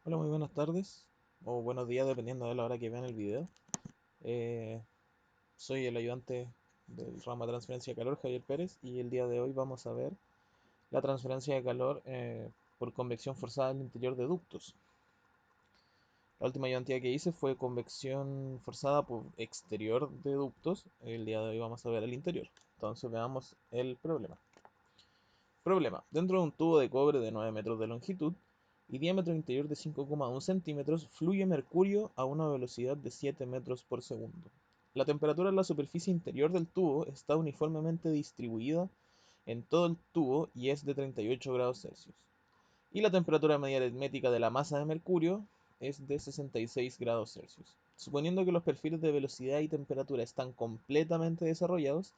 Hola, muy buenas tardes o buenos días dependiendo de la hora que vean el video. Eh, Soy el ayudante del ramo de transferencia de calor, Javier Pérez, y el día de hoy vamos a ver la transferencia de calor por convección forzada al interior de ductos. La última ayudantía que hice fue convección forzada por exterior de ductos. El día de hoy vamos a ver el interior. Entonces veamos el problema. Problema. Dentro de un tubo de cobre de 9 metros de longitud y diámetro interior de 5,1 centímetros, fluye mercurio a una velocidad de 7 metros por segundo. La temperatura en la superficie interior del tubo está uniformemente distribuida en todo el tubo y es de 38 grados Celsius. Y la temperatura media aritmética de la masa de mercurio es de 66 grados Celsius. Suponiendo que los perfiles de velocidad y temperatura están completamente desarrollados,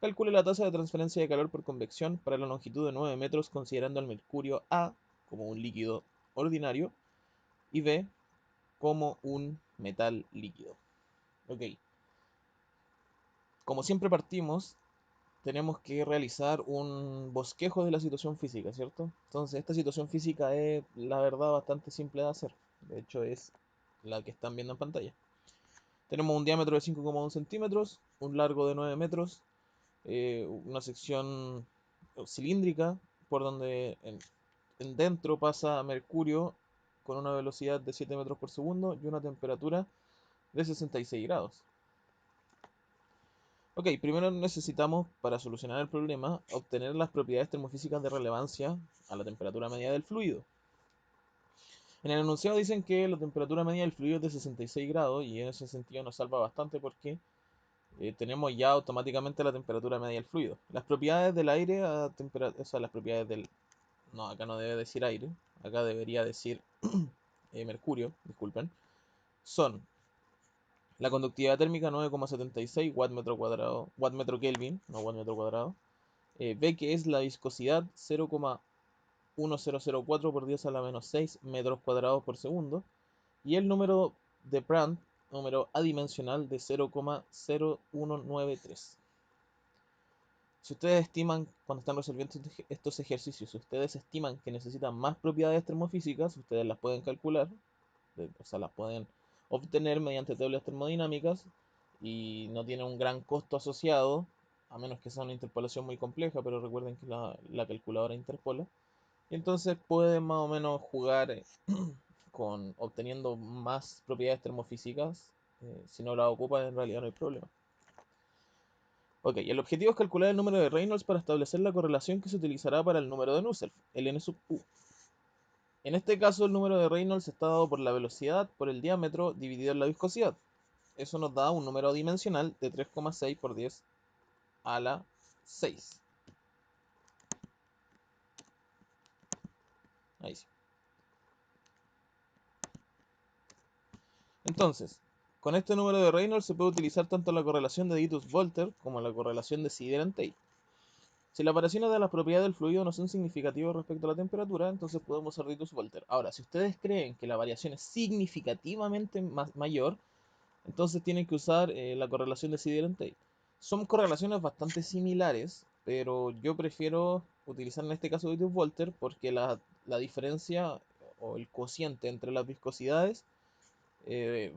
calcule la tasa de transferencia de calor por convección para la longitud de 9 metros considerando al mercurio A como un líquido ordinario y B como un metal líquido. Ok, como siempre partimos, tenemos que realizar un bosquejo de la situación física, ¿cierto? Entonces, esta situación física es, la verdad, bastante simple de hacer. De hecho, es la que están viendo en pantalla. Tenemos un diámetro de 5,1 centímetros, un largo de 9 metros, una sección cilíndrica por donde en dentro pasa mercurio con una velocidad de 7 metros por segundo y una temperatura de 66 grados. Ok, primero necesitamos, para solucionar el problema, obtener las propiedades termofísicas de relevancia a la temperatura media del fluido. En el enunciado dicen que la temperatura media del fluido es de 66 grados y en ese sentido nos salva bastante porque tenemos ya automáticamente la temperatura media del fluido. Las propiedades del aire a temperatura, o sea, las propiedades del... No, acá no debe decir aire, acá debería decir mercurio, disculpen, son la conductividad térmica 9,76 watt metro cuadrado, watt metro Kelvin, no watt metro cuadrado. B que es la viscosidad 0,1004 por 10 a la menos 6 metros cuadrados por segundo. Y el número de Prandtl, número adimensional de 0,0193. Si ustedes estiman, cuando están resolviendo estos ejercicios, si ustedes estiman que necesitan más propiedades termofísicas, ustedes las pueden calcular, o sea, las pueden obtener mediante tablas termodinámicas y no tiene un gran costo asociado, a menos que sea una interpolación muy compleja, pero recuerden que la calculadora interpola. Y entonces pueden más o menos jugar con obteniendo más propiedades termofísicas. Si no las ocupan, en realidad no hay problema. Ok, el objetivo es calcular el número de Reynolds para establecer la correlación que se utilizará para el número de Nusselt, el n sub u. En este caso, el número de Reynolds está dado por la velocidad por el diámetro dividido en la viscosidad. Eso nos da un número dimensional de 3,6 por 10 a la 6. Ahí sí. Entonces, con este número de Reynolds se puede utilizar tanto la correlación de Ditus-Volter como la correlación de Sider-Tate. Si las variaciones de las propiedades del fluido no son significativas respecto a la temperatura, entonces podemos usar Ditus-Volter. Ahora, si ustedes creen que la variación es significativamente mayor, entonces tienen que usar la correlación de Sider-Tate. Son correlaciones bastante similares, pero yo prefiero utilizar en este caso Ditus-Volter porque la diferencia o el cociente entre las viscosidades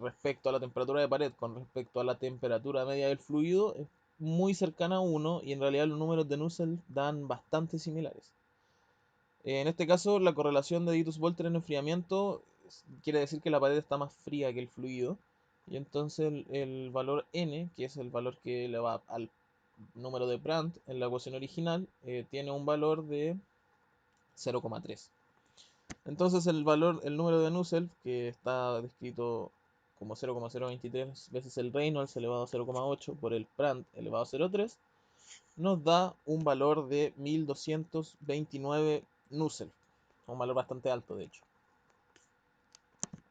respecto a la temperatura de pared con respecto a la temperatura media del fluido es muy cercana a 1 y en realidad los números de Nusselt dan bastante similares. En este caso, la correlación de Ditus-Volter en enfriamiento quiere decir que la pared está más fría que el fluido y entonces el valor n, que es el valor que le va al número de Prandtl en la ecuación original, tiene un valor de 0,3. Entonces el número de Nusselt, que está descrito como 0,023 veces el Reynolds elevado a 0,8 por el Prandtl elevado a 0,3, nos da un valor de 1229 Nusselt. Un valor bastante alto, de hecho.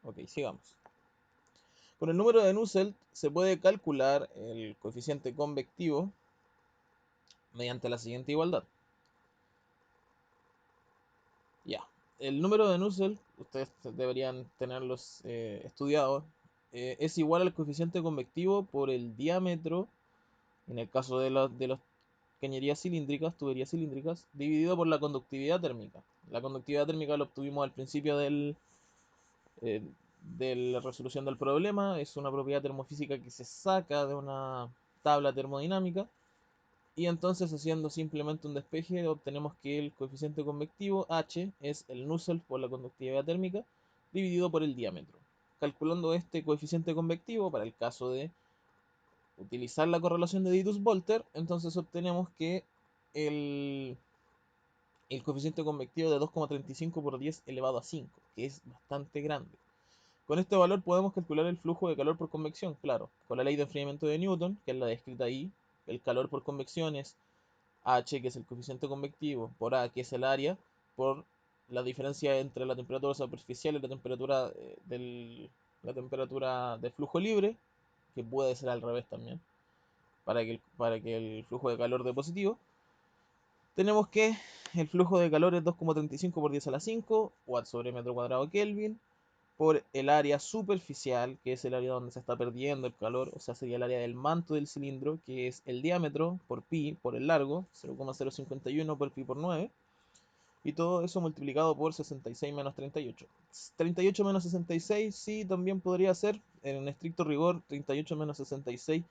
Ok, sigamos. Con el número de Nusselt se puede calcular el coeficiente convectivo mediante la siguiente igualdad. Ya, el número de Nusselt, ustedes deberían tenerlos estudiados, es igual al coeficiente convectivo por el diámetro, en el caso de las cañerías cilíndricas, tuberías cilíndricas, dividido por la conductividad térmica. La conductividad térmica la obtuvimos al principio eh, de la resolución del problema. Es una propiedad termofísica que se saca de una tabla termodinámica. Y entonces, haciendo simplemente un despeje, obtenemos que el coeficiente convectivo H es el Nusselt por la conductividad térmica dividido por el diámetro. Calculando este coeficiente convectivo, para el caso de utilizar la correlación de Ditus-Volter, entonces obtenemos que el, el coeficiente convectivo de 2,35 por 10 elevado a 5, que es bastante grande. Con este valor podemos calcular el flujo de calor por convección, claro, con la ley de enfriamiento de Newton, que es la descrita ahí. El calor por convección es H, que es el coeficiente convectivo, por A, que es el área, por la diferencia entre la temperatura superficial y la temperatura de flujo libre, que puede ser al revés también, para que el flujo de calor dé positivo. Tenemos que el flujo de calor es 2,35 por 10 a la 5 watts sobre metro cuadrado Kelvin, por el área superficial, que es el área donde se está perdiendo el calor, o sea, sería el área del manto del cilindro, que es el diámetro por pi por el largo, 0,051 por pi por 9, y todo eso multiplicado por 66 menos 38. 38 menos 66 sí, también podría ser, en estricto rigor, 38 menos 66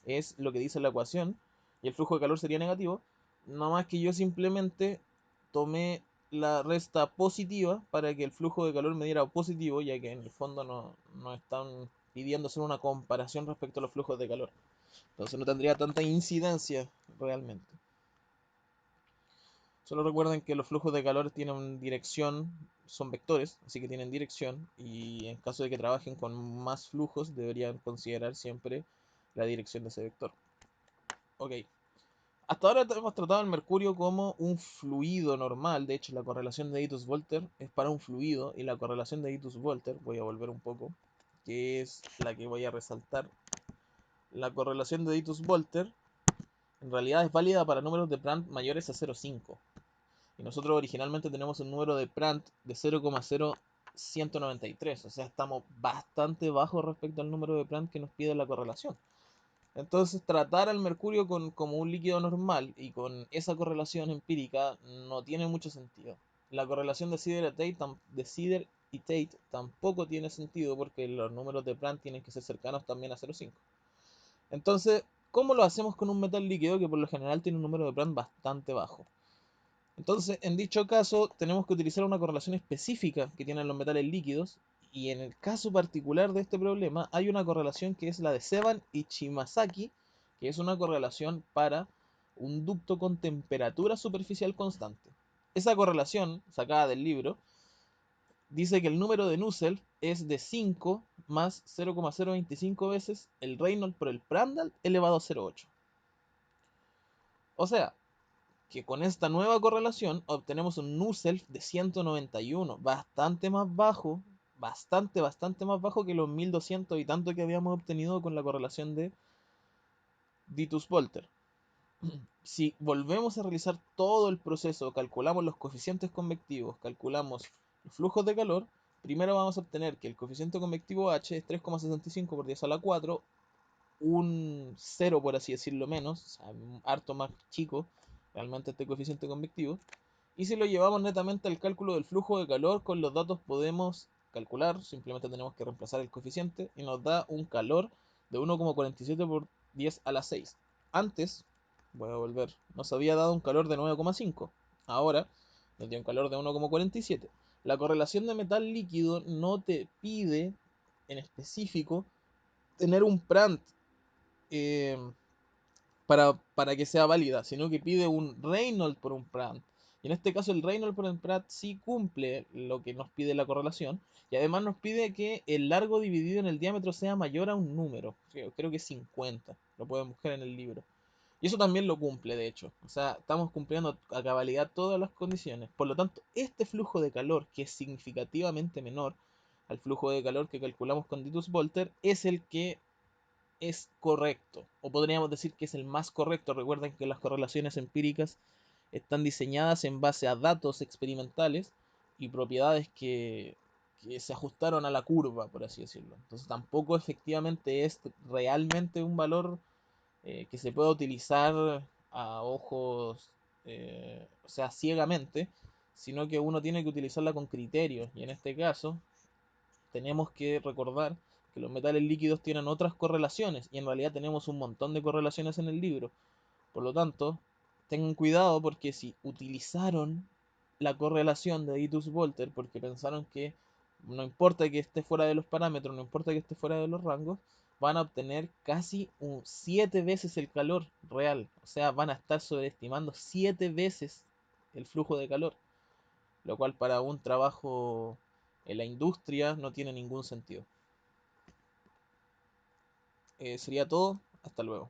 es lo que dice la ecuación, y el flujo de calor sería negativo, no más que yo simplemente tomé la resta positiva para que el flujo de calor me diera positivo, ya que en el fondo no están pidiendo hacer una comparación respecto a los flujos de calor. Entonces no tendría tanta incidencia realmente. Solo recuerden que los flujos de calor tienen dirección, son vectores, así que tienen dirección, y en caso de que trabajen con más flujos deberían considerar siempre la dirección de ese vector. Ok, hasta ahora hemos tratado el mercurio como un fluido normal. De hecho, la correlación de Ditus-Volter es para un fluido, y la correlación de Ditus-Volter, voy a volver un poco, que es la que voy a resaltar. La correlación de Ditus-Volter en realidad es válida para números de Prandtl mayores a 0,5. Y nosotros originalmente tenemos un número de Prandtl de 0,0193. O sea, estamos bastante bajos respecto al número de Prandtl que nos pide la correlación. Entonces, tratar al mercurio como un líquido normal y con esa correlación empírica no tiene mucho sentido. La correlación de Sider y Tate tampoco tiene sentido, porque los números de Prandtl tienen que ser cercanos también a 0,5. Entonces, ¿cómo lo hacemos con un metal líquido que por lo general tiene un número de Prandtl bastante bajo? Entonces, en dicho caso, tenemos que utilizar una correlación específica que tienen los metales líquidos, y en el caso particular de este problema hay una correlación que es la de Sevan y Chimasaki, que es una correlación para un ducto con temperatura superficial constante. Esa correlación, sacada del libro, dice que el número de Nusselt es de 5 más 0,025 veces el Reynolds por el Prandtl elevado a 0,8. O sea, que con esta nueva correlación obtenemos un Nusselt de 191, bastante más bajo, bastante más bajo que los 1200 y tanto que habíamos obtenido con la correlación de Ditus-Volter. Si volvemos a realizar todo el proceso, calculamos los coeficientes convectivos, calculamos los flujos de calor, primero vamos a obtener que el coeficiente convectivo H es 3,65 por 10 a la 4, un 0 por así decirlo menos, o sea, harto más chico realmente este coeficiente convectivo. Y si lo llevamos netamente al cálculo del flujo de calor, con los datos podemos calcular, simplemente tenemos que reemplazar el coeficiente y nos da un calor de 1,47 por 10 a la 6. Antes, voy a volver, nos había dado un calor de 9,5. Ahora nos dio un calor de 1,47. La correlación de metal líquido no te pide en específico tener un Prandtl eh, para que sea válida, sino que pide un Reynolds por un Prandtl. Y en este caso el Reynolds por un Prandtl sí cumple lo que nos pide la correlación, y además nos pide que el largo dividido en el diámetro sea mayor a un número, creo que es 50, lo pueden buscar en el libro. Y eso también lo cumple, de hecho. O sea, estamos cumpliendo a cabalidad todas las condiciones. Por lo tanto, este flujo de calor, que es significativamente menor al flujo de calor que calculamos con Ditus-Volter, es el que es correcto, o podríamos decir que es el más correcto. Recuerden que las correlaciones empíricas están diseñadas en base a datos experimentales y propiedades que se ajustaron a la curva, por así decirlo. Entonces tampoco efectivamente es realmente un valor que se pueda utilizar a ojos, o sea, ciegamente, sino que uno tiene que utilizarla con criterio. Y en este caso, tenemos que recordar que los metales líquidos tienen otras correlaciones y en realidad tenemos un montón de correlaciones en el libro. Por lo tanto, tengan cuidado porque si utilizaron la correlación de Ditus-Volter porque pensaron que no importa que esté fuera de los parámetros, no importa que esté fuera de los rangos, van a obtener casi 7 veces el calor real. O sea, van a estar sobreestimando 7 veces el flujo de calor, lo cual para un trabajo en la industria no tiene ningún sentido. Sería todo. Hasta luego.